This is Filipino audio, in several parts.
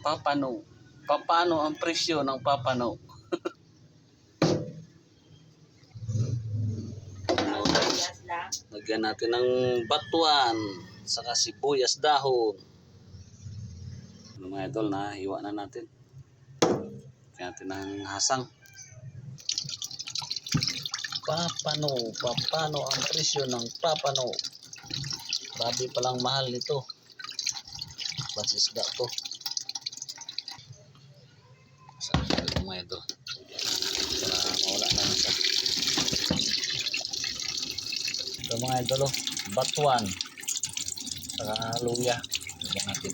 Papano. Papano ang presyo ng papano? Lagyan natin ng batuan, saka sibuyas dahon. Ano mga idol, na hiwa na natin. Lagyan natin ng hasang. Papano, papano ang presyo ng papano? Grabe palang mahal nito. Basisda to. Saan ito mga idol? Para mawala na lang siya. Ito mga idol, batuan, saka luya. Lagyan natin.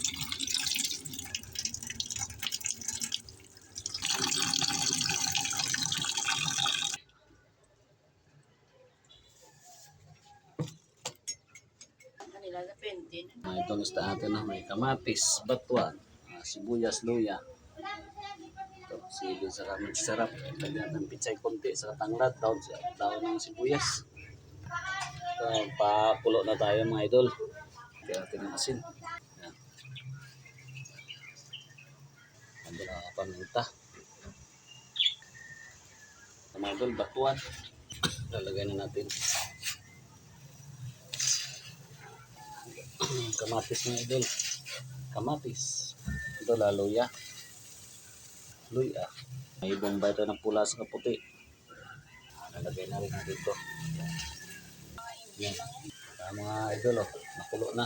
Mga itong isda natin na may kamatis, batuan, sibuyas, luya. Ito, sili sa kami sarap. Lagyan natin pitsay konti sa tanglad, daon ng sibuyas. Ito, pakulo na tayo mga idol. Lagyan natin ng asin. Yan. Ando na paminta. Mga idol, batuan. Lalagay na natin. Kamatis mga idol. Kamatis. Ito luya. Luya. May bombay ito ng pula sa kaputi. Nalagay na rin natin ito. Yan. Mga idol, nakulo na.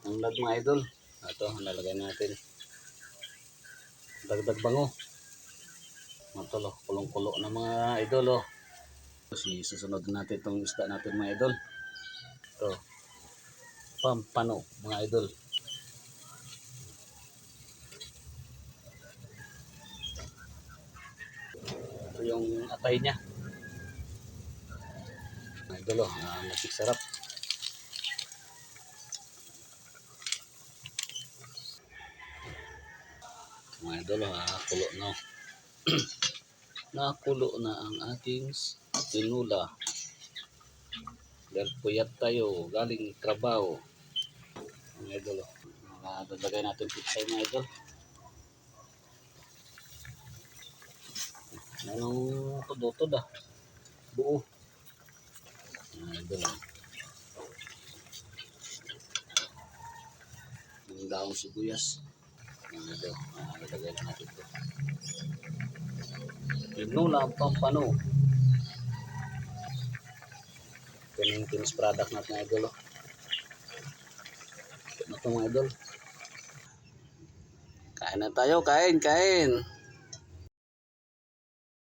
Ang lag mga idol. Ito, nalagay natin. Dagdag bango. Ito, kulong-kulo na mga idol. Susunod natin itong isda natin mga idol. Ito. Pampano mga idol. Ito yung atay niya mga idol, masisarap. Mga idol, kulo na. Nakulo na ang ating tinula. Dahil puyat tayo galing trabaho mga idol. Dadagay natin pitsay mga idol. Anong tudotod buo mga idol. Yung daong sibuyas mga idol, dadagay na natin ito. Tinula pampano. Ito na yung finished product natin mga idol. Ito na ito mga idol. Kain na tayo, kain.